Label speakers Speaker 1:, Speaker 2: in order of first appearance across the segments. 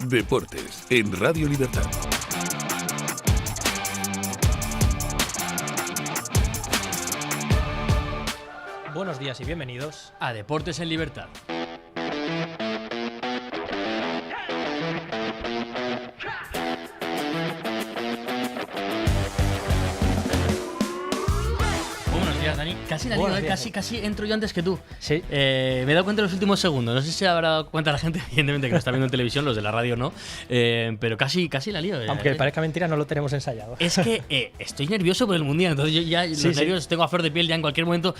Speaker 1: Deportes en Radio Libertad.
Speaker 2: Buenos días y bienvenidos
Speaker 3: a Deportes en Libertad. Dani, casi la lío, casi entro yo antes que tú.
Speaker 2: Sí.
Speaker 3: Me he dado cuenta en los últimos segundos. No sé si se habrá dado cuenta la gente, evidentemente, que lo está viendo en televisión, los de la radio no. Pero casi la lío.
Speaker 2: Aunque parezca mentira, no lo tenemos ensayado.
Speaker 3: Es que estoy nervioso por el Mundial, entonces yo ya los nervios tengo a flor de piel, ya en cualquier momento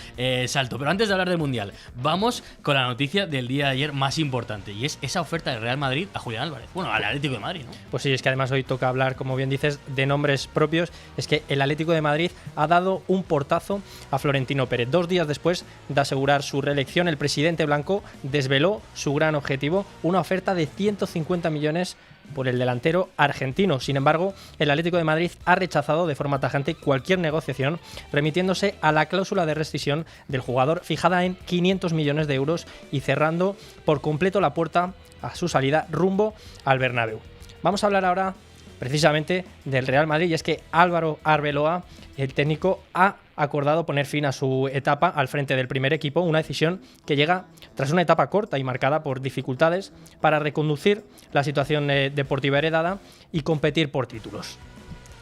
Speaker 3: salto. Pero antes de hablar del Mundial, vamos con la noticia del día de ayer más importante, y es esa oferta del Real Madrid a Julián Álvarez. Bueno, al Atlético de Madrid, ¿no?
Speaker 2: Pues sí, es que además hoy toca hablar, como bien dices, de nombres propios. Es que el Atlético de Madrid ha dado un portazo a Florentino Pérez. 2 días después de asegurar su reelección, el presidente blanco desveló su gran objetivo, una oferta de 150 millones por el delantero argentino. Sin embargo, el Atlético de Madrid ha rechazado de forma tajante cualquier negociación, remitiéndose a la cláusula de rescisión del jugador fijada en 500 millones de euros y cerrando por completo la puerta a su salida rumbo al Bernabéu. Vamos a hablar ahora precisamente del Real Madrid, y es que Álvaro Arbeloa, el técnico, ha acordado poner fin a su etapa al frente del primer equipo, una decisión que llega tras una etapa corta y marcada por dificultades para reconducir la situación deportiva heredada y competir por títulos.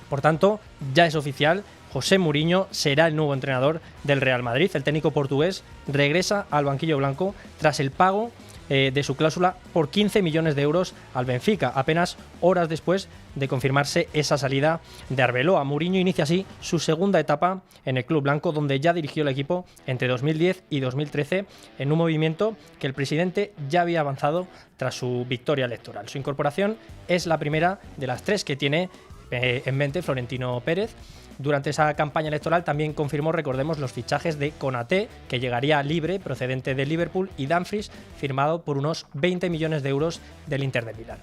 Speaker 2: Por tanto, ya es oficial, José Mourinho será el nuevo entrenador del Real Madrid. El técnico portugués regresa al banquillo blanco tras el pago de su cláusula por 15 millones de euros al Benfica, apenas horas después de confirmarse esa salida de Arbeloa. Mourinho inicia así su segunda etapa en el club blanco, donde ya dirigió el equipo entre 2010 y 2013 en un movimiento que el presidente ya había avanzado tras su victoria electoral. Su incorporación es la primera de las 3 que tiene en mente Florentino Pérez. Durante esa campaña electoral también confirmó, recordemos, los fichajes de Konaté, que llegaría libre, procedente de Liverpool, y Dumfries, firmado por unos 20 millones de euros del Inter de Milán.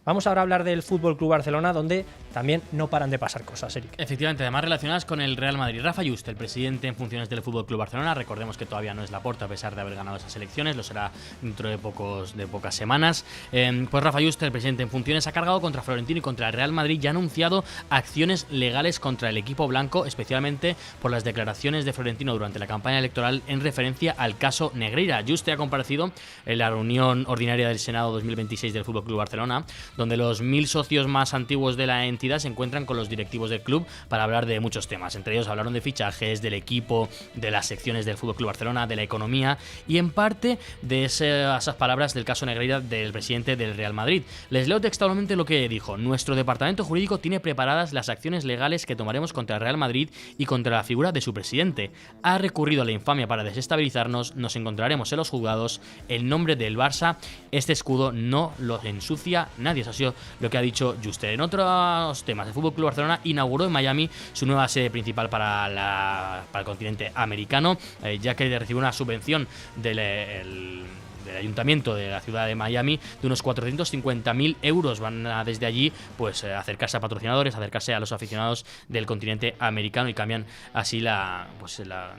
Speaker 2: Vamos ahora a hablar del Fútbol Club Barcelona, donde también no paran de pasar cosas, Eric.
Speaker 3: Efectivamente, además relacionadas con el Real Madrid. Rafa Just, el presidente en funciones del Fútbol Club Barcelona, recordemos que todavía no es Laporta a pesar de haber ganado esas elecciones, lo será dentro de pocas semanas. Pues Rafa Just, el presidente en funciones, ha cargado contra Florentino y contra el Real Madrid y ha anunciado acciones legales contra el equipo blanco, especialmente por las declaraciones de Florentino durante la campaña electoral en referencia al caso Negreira. Just ha comparecido en la reunión ordinaria del Senado 2026 del Fútbol Club Barcelona, donde los 1000 socios más antiguos de la entidad se encuentran con los directivos del club para hablar de muchos temas. Entre ellos hablaron de fichajes, del equipo, de las secciones del FC Barcelona, de la economía y en parte de esas palabras del caso Negreira del presidente del Real Madrid. Les leo textualmente lo que dijo: nuestro departamento jurídico tiene preparadas las acciones legales que tomaremos contra el Real Madrid y contra la figura de su presidente. Ha recurrido a la infamia para desestabilizarnos, nos encontraremos en los juzgados, el nombre del Barça, este escudo no lo ensucia nadie. Eso ha sido lo que ha dicho Juste. En otros temas, el FC Barcelona inauguró en Miami su nueva sede principal para el continente americano, ya que recibió una subvención del ayuntamiento de la ciudad de Miami de unos 450.000 euros. Van a desde allí pues acercarse a patrocinadores, acercarse a los aficionados del continente americano y cambian así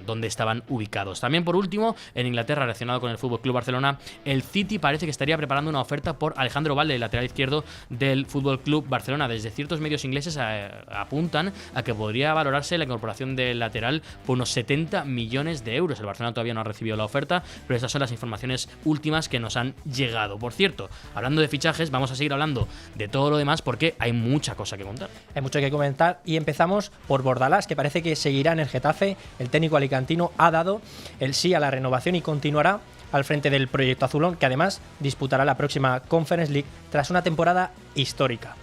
Speaker 3: donde estaban ubicados. También, por último, en Inglaterra, relacionado con el FC Barcelona, el City parece que estaría preparando una oferta por Alejandro Balde, el lateral izquierdo del FC Barcelona. Desde ciertos medios ingleses apuntan a que podría valorarse la incorporación del lateral por unos 70 millones de euros. El Barcelona todavía no ha recibido la oferta, pero estas son las informaciones últimas que nos han llegado. Por cierto, hablando de fichajes, vamos a seguir hablando de todo lo demás porque hay mucha cosa que contar.
Speaker 2: Hay mucho que comentar y empezamos por Bordalás, que parece que seguirá en el Getafe. El técnico alicantino ha dado el sí a la renovación y continuará al frente del proyecto azulón, que además disputará la próxima Conference League tras una temporada histórica.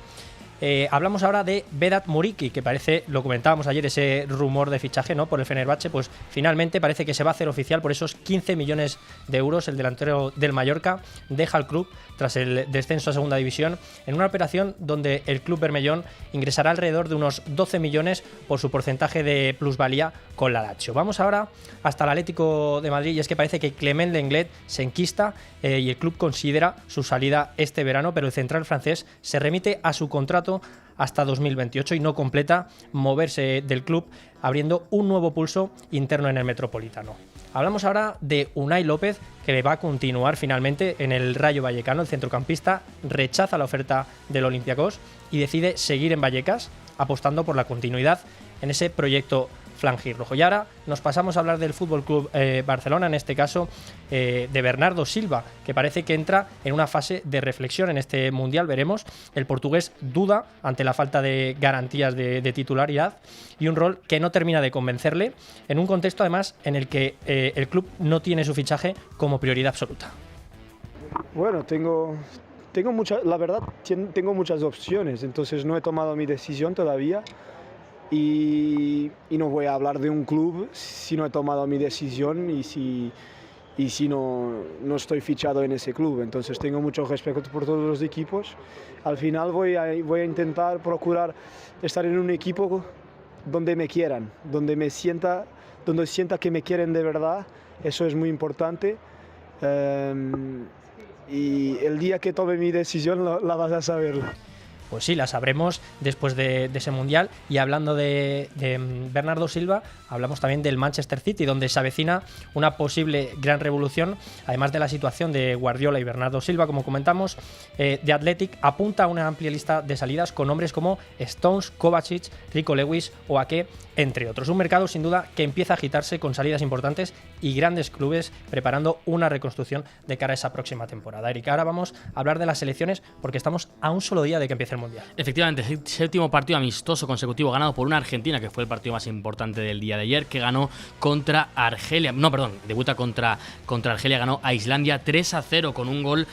Speaker 2: Hablamos ahora de Vedat Muriqi, que parece, lo comentábamos ayer, ese rumor de fichaje, ¿no?, por el Fenerbahce, pues finalmente parece que se va a hacer oficial por esos 15 millones de euros. El delantero del Mallorca deja el club tras el descenso a segunda división en una operación donde el club bermellón ingresará alrededor de unos 12 millones por su porcentaje de plusvalía con la Lazio. Vamos ahora hasta el Atlético de Madrid, y es que parece que Clement Lenglet se enquista y el club considera su salida este verano, pero el central francés se remite a su contrato hasta 2028 y no completa moverse del club, abriendo un nuevo pulso interno en el Metropolitano. Hablamos ahora de Unai López, que va a continuar finalmente en el Rayo Vallecano. El centrocampista rechaza la oferta del Olympiacos y decide seguir en Vallecas, apostando por la continuidad en ese proyecto flanquirrojo. Y ahora nos pasamos a hablar del Fútbol Club Barcelona, en este caso de Bernardo Silva, que parece que entra en una fase de reflexión en este Mundial. Veremos, el portugués duda ante la falta de garantías de titularidad y un rol que no termina de convencerle, en un contexto además en el que el club no tiene su fichaje como prioridad absoluta.
Speaker 4: Bueno, la verdad, tengo muchas opciones, entonces no he tomado mi decisión todavía. Y no voy a hablar de un club si no he tomado mi decisión y si no estoy fichado en ese club. Entonces tengo mucho respeto por todos los equipos. Al final voy a intentar procurar estar en un equipo donde me quieran, donde sienta que me quieren de verdad. Eso es muy importante. Y el día que tome mi decisión la vas a saber.
Speaker 2: Pues sí, la sabremos después de ese Mundial. Y hablando de Bernardo Silva, hablamos también del Manchester City, donde se avecina una posible gran revolución, además de la situación de Guardiola y Bernardo Silva, como comentamos. The Athletic apunta a una amplia lista de salidas con nombres como Stones, Kovacic, Rico Lewis o Ake, entre otros. Un mercado sin duda que empieza a agitarse con salidas importantes y grandes clubes preparando una reconstrucción de cara a esa próxima temporada. Eric, ahora vamos a hablar de las selecciones porque estamos a un solo día de que empiece el Mundial.
Speaker 3: Efectivamente, séptimo partido amistoso consecutivo ganado por una Argentina, que fue el partido más importante del día de ayer, que ganó contra Argelia. No, perdón, debuta contra Argelia, ganó a Islandia 3-0 con un gol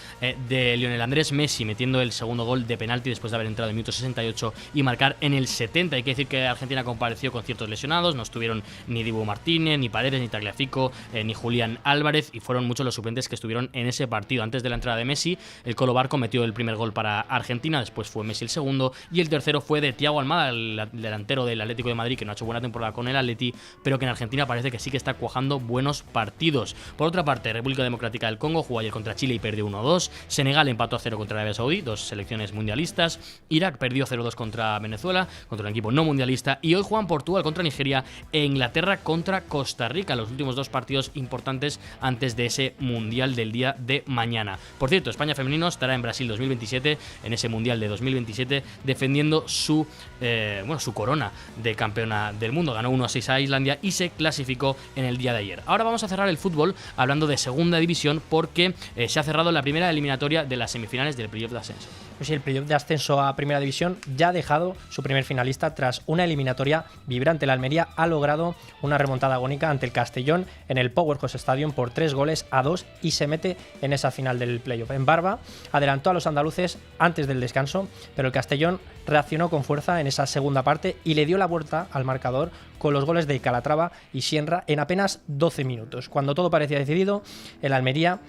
Speaker 3: de Lionel Andrés Messi, metiendo el segundo gol de penalti después de haber entrado en el minuto 68 y marcar en el 70. Hay que decir que Argentina compareció con ciertos lesionados, no estuvieron ni Dibu Martínez, ni Paredes, ni Tagliafico, ni Julián Álvarez, y fueron muchos los suplentes que estuvieron en ese partido. Antes de la entrada de Messi, el Colo Barco metió el primer gol para Argentina, después fue Messi el segundo, y el tercero fue de Thiago Almada, el delantero del Atlético de Madrid, que no ha hecho buena temporada con el Atleti, pero que en Argentina parece que sí que está cuajando buenos partidos. Por otra parte, República Democrática del Congo jugó ayer contra Chile y perdió 1-2, Senegal empató a 0 contra Arabia Saudí, dos selecciones mundialistas, Irak perdió 0-2 contra Venezuela, contra un equipo no mundialista, y hoy juegan Portugal contra Nigeria e Inglaterra contra Costa Rica, los últimos dos partidos importantes antes de ese Mundial del día de mañana. Por cierto, España femenino estará en Brasil 2027, en ese Mundial de 2027, defendiendo su corona de campeona del mundo. Ganó 1-6 a Islandia y se clasificó en el día de ayer. Ahora vamos a cerrar el fútbol hablando de segunda división, porque se ha cerrado la primera eliminatoria de las semifinales del playoff de ascenso.
Speaker 2: Pues sí, el playoff de ascenso a Primera División ya ha dejado su primer finalista tras una eliminatoria vibrante. La Almería ha logrado una remontada agónica ante el Castellón en el Powerhouse Stadium por 3-2 y se mete en esa final del playoff. En Barba adelantó a los andaluces antes del descanso, pero el Castellón reaccionó con fuerza en esa segunda parte y le dio la vuelta al marcador con los goles de Calatrava y Sierra en apenas 12 minutos. Cuando todo parecía decidido, el Almería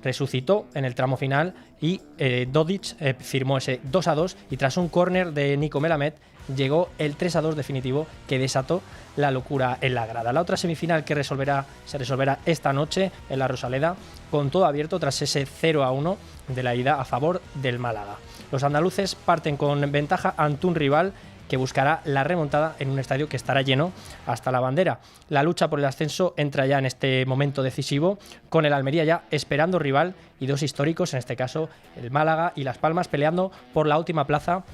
Speaker 2: resucitó en el tramo final y Dodic firmó ese 2-2 y tras un córner de Nico Melamed llegó el 3-2 definitivo que desató la locura en la grada. La otra semifinal que se resolverá esta noche en la Rosaleda con todo abierto tras ese 0-1 de la ida a favor del Málaga. Los andaluces parten con ventaja ante un rival que buscará la remontada en un estadio que estará lleno hasta la bandera. La lucha por el ascenso entra ya en este momento decisivo, con el Almería ya esperando rival y dos históricos, en este caso el Málaga y Las Palmas, peleando por la última plaza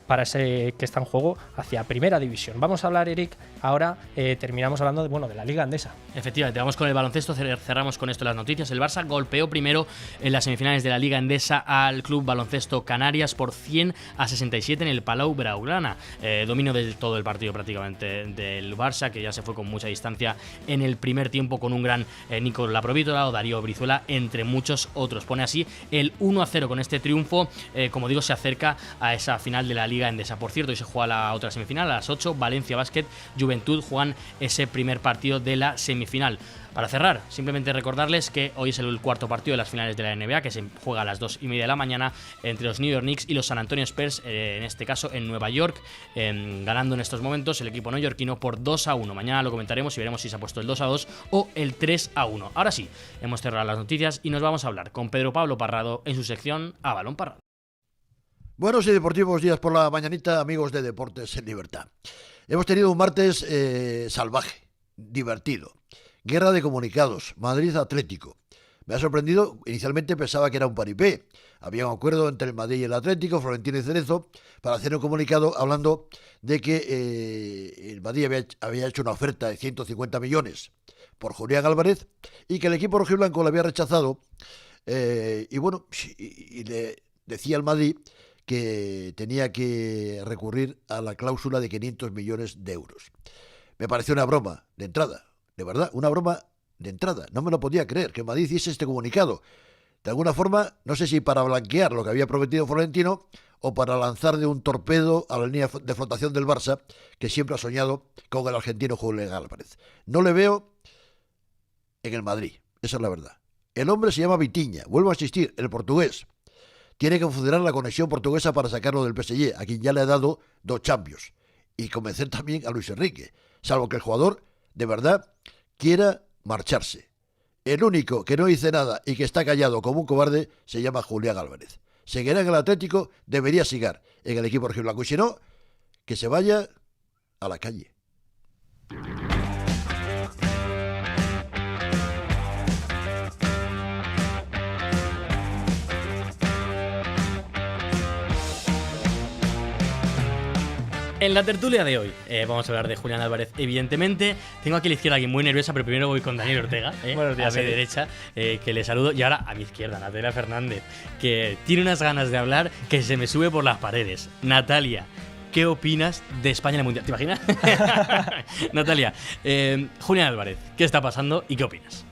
Speaker 2: para ese que está en juego hacia Primera División. Vamos a hablar, Eric, ahora terminamos hablando de la Liga Endesa.
Speaker 3: Efectivamente, vamos con el baloncesto, cerramos con esto las noticias. El Barça golpeó primero en las semifinales de la Liga Endesa al Club Baloncesto Canarias por 100-67 en el Palau Blaugrana. Dominio de todo el partido prácticamente del Barça, que ya se fue con mucha distancia en el primer tiempo con un gran Nico Laprovítola o Darío Brizuela, entre muchos otros. Pone así el 1-0 con este triunfo, como digo, se acerca a esa final de la Liga Endesa. Por cierto, hoy se juega la otra semifinal a las 8, Valencia Basket, Juventud juegan ese primer partido de la semifinal. Para cerrar, simplemente recordarles que hoy es el cuarto partido de las finales de la NBA, que se juega a las 2:30 de la mañana entre los New York Knicks y los San Antonio Spurs, en este caso en Nueva York, ganando en estos momentos el equipo neoyorquino por 2-1. Mañana lo comentaremos y veremos si se ha puesto el 2-2 o el 3-1. Ahora sí, hemos cerrado las noticias y nos vamos a hablar con Pedro Pablo Parrado en su sección A Balón Parrado.
Speaker 5: Buenos y deportivos días por la mañanita, amigos de Deportes en Libertad. Hemos tenido un martes salvaje, divertido. Guerra de comunicados, Madrid Atlético. Me ha sorprendido, inicialmente pensaba que era un paripé. Había un acuerdo entre el Madrid y el Atlético, Florentino y Cerezo, para hacer un comunicado hablando de que el Madrid había hecho una oferta de 150 millones por Julián Álvarez y que el equipo rojiblanco lo había rechazado. Y le decía al Madrid que tenía que recurrir a la cláusula de 500 millones de euros. Me pareció una broma de entrada, de verdad, una broma de entrada. No me lo podía creer que Madrid hiciese este comunicado. De alguna forma, no sé si para blanquear lo que había prometido Florentino o para lanzar de un torpedo a la línea de flotación del Barça, que siempre ha soñado con el argentino Julián Álvarez. No le veo en el Madrid, esa es la verdad. El hombre se llama Vitinha, vuelvo a insistir, el portugués. Tiene que funcionar la conexión portuguesa para sacarlo del PSG, a quien ya le ha dado 2 Champions. Y convencer también a Luis Enrique, salvo que el jugador, de verdad, quiera marcharse. El único que no dice nada y que está callado como un cobarde se llama Julián Álvarez. Seguirá en el Atlético, debería seguir en el equipo rojiblanco. Y si no, que se vaya a la calle.
Speaker 3: En la tertulia de hoy vamos a hablar de Julián Álvarez, evidentemente. Tengo aquí a la izquierda a alguien muy nerviosa, pero primero voy con Daniel Ortega,
Speaker 2: Buenos días,
Speaker 3: a mi derecha, que le saludo. Y ahora a mi izquierda, Natalia Fernández, que tiene unas ganas de hablar que se me sube por las paredes. Natalia, ¿qué opinas de España en el Mundial? ¿Te imaginas? Natalia, Julián Álvarez, ¿qué está pasando y qué opinas?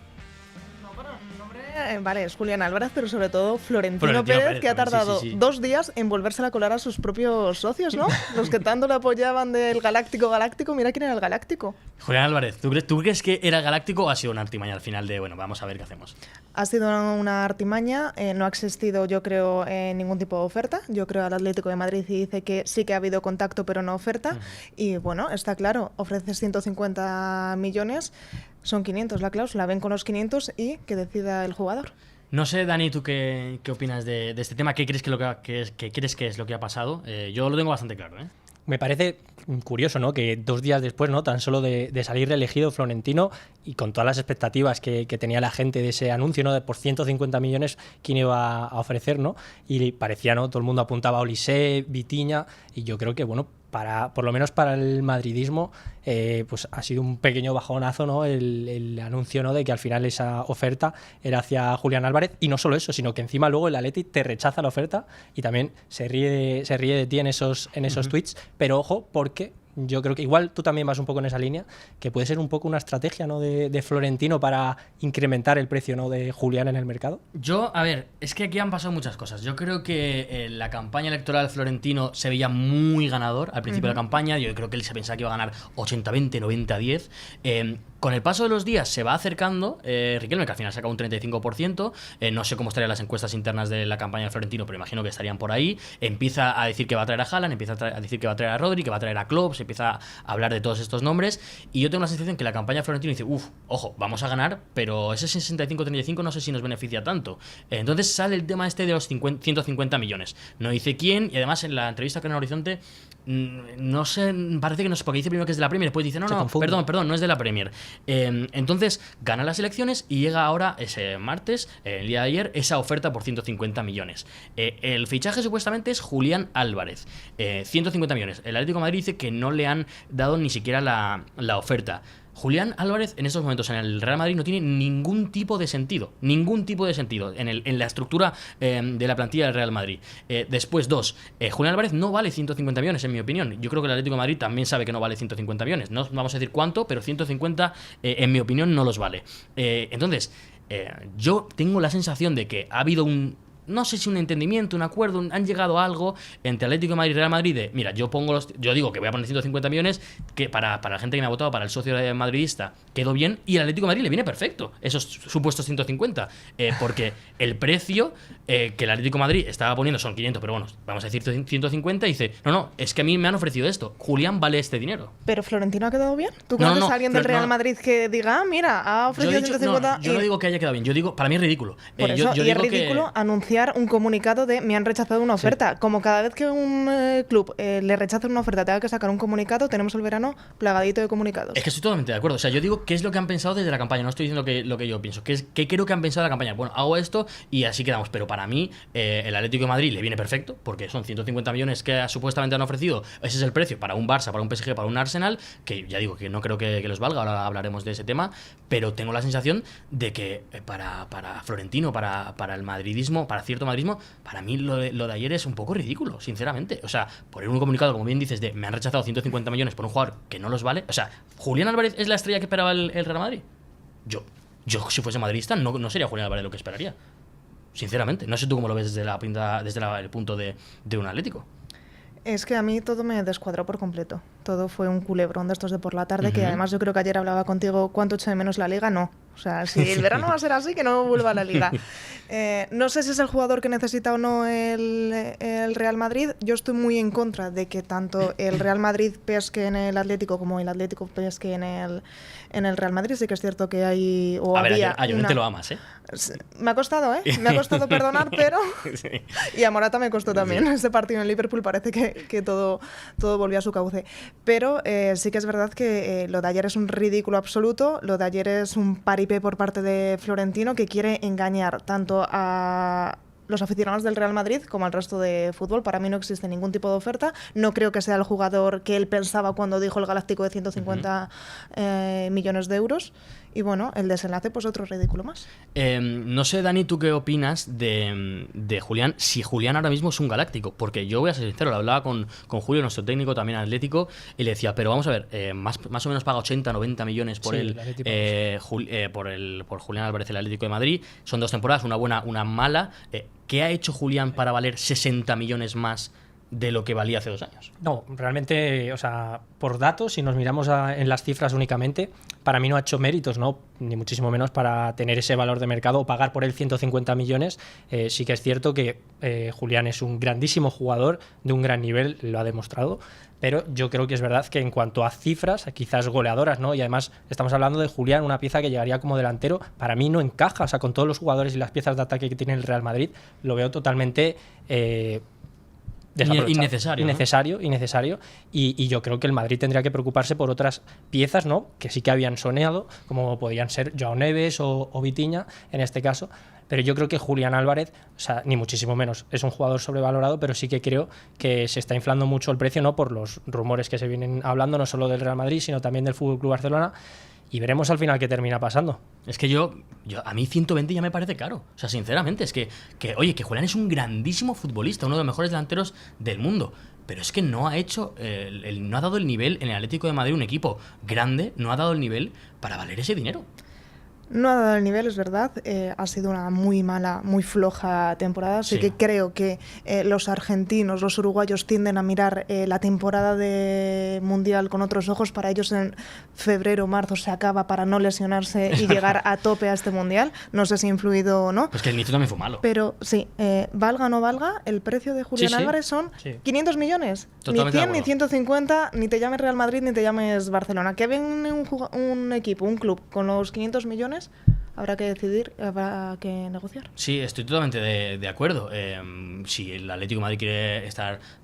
Speaker 6: Vale, es Julián Álvarez, pero sobre todo Florentino Pérez, que ha tardado 2 días en volvérsela a colar a sus propios socios, ¿no? Los que tanto le apoyaban del Galáctico, mira quién era el Galáctico.
Speaker 3: Julián Álvarez, ¿tú crees que era el Galáctico o ha sido una artimaña al final de, bueno, vamos a ver qué hacemos?
Speaker 6: Ha sido una artimaña, no ha existido, yo creo, ningún tipo de oferta. Yo creo al Atlético de Madrid y dice que sí que ha habido contacto, pero no oferta. Y bueno, está claro, ofreces 150 millones, son 500 la cláusula, ven con los 500 y que decida el jugador.
Speaker 3: No sé, Dani, ¿tú qué opinas de este tema? ¿Qué crees que crees que es lo que ha pasado? Yo lo tengo bastante claro, ¿eh?
Speaker 2: Me parece curioso, ¿no? Que 2 días después, ¿no? Tan solo de salir reelegido Florentino y con todas las expectativas que tenía la gente de ese anuncio, ¿no? De por 150 millones quién iba a ofrecer, ¿no? Y parecía, ¿no? Todo el mundo apuntaba a Olise, Vitinha, y yo creo que, bueno, por lo menos para el madridismo, pues ha sido un pequeño bajonazo, ¿no? El anuncio, ¿no? De que al final esa oferta era hacia Julián Álvarez, y no solo eso, sino que encima luego el Atleti te rechaza la oferta y también se ríe de ti en esos tweets, pero ojo, porque yo creo que igual tú también vas un poco en esa línea, que puede ser un poco una estrategia, ¿no? de Florentino para incrementar el precio, ¿no? de Julián en el mercado.
Speaker 3: A ver, es que aquí han pasado muchas cosas. Yo creo que la campaña electoral Florentino se veía muy ganador al principio de la campaña. Yo creo que él se pensaba que iba a ganar 80-20, 90-10. Con el paso de los días se va acercando Riquelme, que al final saca un 35%. No sé cómo estarían las encuestas internas de la campaña de Florentino, pero imagino que estarían por ahí. Empieza a decir que va a traer a Haaland, empieza a decir que va a traer a Rodri, que va a traer a Klopp, se empieza a hablar de todos estos nombres. Y yo tengo la sensación que la campaña de Florentino dice, ojo, vamos a ganar, pero ese 65-35 no sé si nos beneficia tanto. Entonces sale el tema este de los 150 millones. No dice quién, y además en la entrevista con el Horizonte, no sé, parece que no sé, porque dice primero que es de la Premier, después dice, perdón, no es de la Premier. Entonces gana las elecciones y llega ahora ese martes, el día de ayer, esa oferta por 150 millones. El fichaje supuestamente es Julián Álvarez, 150 millones. El Atlético de Madrid dice que no le han dado ni siquiera la oferta. Julián Álvarez en estos momentos en el Real Madrid no tiene ningún tipo de sentido en la estructura de la plantilla del Real Madrid. Después, Julián Álvarez no vale 150 millones en mi opinión. Yo creo que el Atlético de Madrid también sabe que no vale 150 millones. No vamos a decir cuánto, pero 150 en mi opinión no los vale. Entonces, yo tengo la sensación de que ha habido no sé si un entendimiento, un acuerdo, han llegado a algo entre Atlético de Madrid y Real Madrid de, mira, yo digo que voy a poner 150 millones, que para la gente que me ha votado, para el socio madridista, quedó bien, y al Atlético de Madrid le viene perfecto esos supuestos 150, porque el precio que el Atlético de Madrid estaba poniendo son 500, pero bueno, vamos a decir 150, y dice, no, es que a mí me han ofrecido esto, Julián vale este dinero.
Speaker 6: ¿Pero Florentino ha quedado bien? ¿Tú conoces a alguien del Real Madrid que diga, mira, ha ofrecido 150?
Speaker 3: Yo no digo que haya quedado bien, yo digo, para mí es ridículo.
Speaker 6: Por eso, y es ridículo anunciar enviar un comunicado de me han rechazado una oferta. Como cada vez que un club le rechaza una oferta tenga que sacar un comunicado, tenemos el verano plagadito de comunicados.
Speaker 3: Es que estoy totalmente de acuerdo. O sea, yo digo qué es lo que han pensado desde la campaña. No estoy diciendo lo que yo pienso. ¿Qué creo que han pensado de la campaña? Bueno, hago esto y así quedamos. Pero para mí, el Atlético de Madrid le viene perfecto, porque son 150 millones que supuestamente han ofrecido. Ese es el precio para un Barça, para un PSG, para un Arsenal, que ya digo que no creo que los valga. Ahora hablaremos de ese tema. Pero tengo la sensación de que para Florentino, para el madridismo, para cierto madridismo, para mí lo de ayer es un poco ridículo, sinceramente. O sea, poner un comunicado, como bien dices, de me han rechazado 150 millones por un jugador que no los vale. O sea, ¿Julián Álvarez es la estrella que esperaba el Real Madrid? Yo si fuese madridista, no sería Julián Álvarez lo que esperaría. Sinceramente. No sé tú cómo lo ves desde el punto de un Atlético.
Speaker 6: Es que a mí todo me descuadró por completo. Todo fue un culebrón de estos de por la tarde, que además yo creo que ayer hablaba contigo cuánto echo de menos la Liga. No. O sea, si el verano va a ser así, que no vuelva a la Liga. No sé si es el jugador que necesita o no el Real Madrid. Yo estoy muy en contra de que tanto el Real Madrid pesque en el Atlético como el Atlético pesque en el Real Madrid. Sí que es cierto que hay...
Speaker 3: A ver, a Llorente lo amas, ¿eh?
Speaker 6: Me ha costado, ¿eh? Me ha costado perdonar, pero... Sí. Y a Morata me costó también. Sí. Ese partido en Liverpool parece que todo volvió a su cauce. Pero sí que es verdad que lo de ayer es un ridículo absoluto. Lo de ayer es un paripé por parte de Florentino, que quiere engañar tanto a los aficionados del Real Madrid como al resto de fútbol. Para mí no existe ningún tipo de oferta. No creo que sea el jugador que él pensaba cuando dijo el Galáctico de 150 millones de euros. Y bueno, el desenlace, pues otro ridículo más.
Speaker 3: No sé, Dani, ¿tú qué opinas de Julián? Si Julián ahora mismo es un galáctico. Porque yo voy a ser sincero, lo hablaba con Julio, nuestro técnico, también atlético, y le decía, pero vamos a ver, más o menos paga 80, 90 millones por por Julián Álvarez, el Atlético de Madrid. Son 2 temporadas, una buena, una mala. ¿Qué ha hecho Julián para valer 60 millones más de lo que valía hace 2 años?
Speaker 2: No, realmente, o sea, por datos, si nos miramos en las cifras únicamente, para mí no ha hecho méritos, ¿no? Ni muchísimo menos para tener ese valor de mercado o pagar por él 150 millones. Sí que es cierto que Julián es un grandísimo jugador de un gran nivel, lo ha demostrado, pero yo creo que es verdad que en cuanto a cifras, quizás goleadoras, ¿no? Y además estamos hablando de Julián, una pieza que llegaría como delantero, para mí no encaja, o sea, con todos los jugadores y las piezas de ataque que tiene el Real Madrid, lo veo totalmente... innecesario. Y yo creo que el Madrid tendría que preocuparse por otras piezas, ¿no? Que sí que habían soneado, como podían ser Joao Neves o Vitinha en este caso. Pero yo creo que Julián Álvarez, o sea, ni muchísimo menos, es un jugador sobrevalorado, pero sí que creo que se está inflando mucho el precio, ¿no? Por los rumores que se vienen hablando, no solo del Real Madrid, sino también del FC Barcelona. Y veremos al final qué termina pasando.
Speaker 3: Es que a mí 120 ya me parece caro. O sea, sinceramente, es que Julián es un grandísimo futbolista, uno de los mejores delanteros del mundo. Pero es que no ha hecho, no ha dado el nivel en el Atlético de Madrid, un equipo grande, no ha dado el nivel para valer ese dinero.
Speaker 6: No ha dado el nivel, es verdad. Ha sido una muy mala, muy floja temporada. Así que creo que los argentinos, los uruguayos tienden a mirar la temporada de Mundial con otros ojos. Para ellos en febrero, marzo se acaba para no lesionarse y llegar a tope a este Mundial. No sé si ha influido o no.
Speaker 3: Pues que el inicio también fue malo.
Speaker 6: Pero sí, valga o no valga, el precio de Julián Álvarez son 500 millones. Totalmente ni 100, ni 150, ni te llames Real Madrid, ni te llames Barcelona. Que viene un equipo, un club con los 500 millones, habrá que decidir, habrá que negociar.
Speaker 3: Sí, estoy totalmente de acuerdo. Si el Atlético de Madrid quiere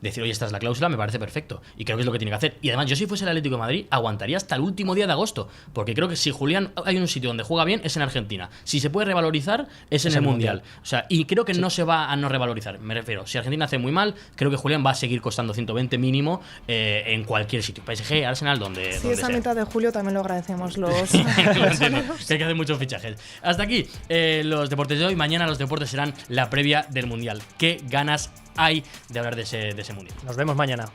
Speaker 3: decir, oye, esta es la cláusula, me parece perfecto. Y creo que es lo que tiene que hacer. Y además, yo si fuese el Atlético de Madrid, aguantaría hasta el último día de agosto. Porque creo que si Julián hay un sitio donde juega bien, es en Argentina. Si se puede revalorizar, es en el Mundial. O sea, y creo que no se va a no revalorizar. Me refiero, si Argentina hace muy mal, creo que Julián va a seguir costando 120 mínimo en cualquier sitio. PSG, Arsenal, donde
Speaker 6: esa
Speaker 3: sea.
Speaker 6: mitad de julio también lo agradecemos los...
Speaker 3: que hay que hacer muchos fichajes. Hasta aquí los deportes de hoy. Mañana los deportes serán la previa del Mundial. ¿Qué ganas hay de hablar de ese Mundial?
Speaker 2: Nos vemos mañana.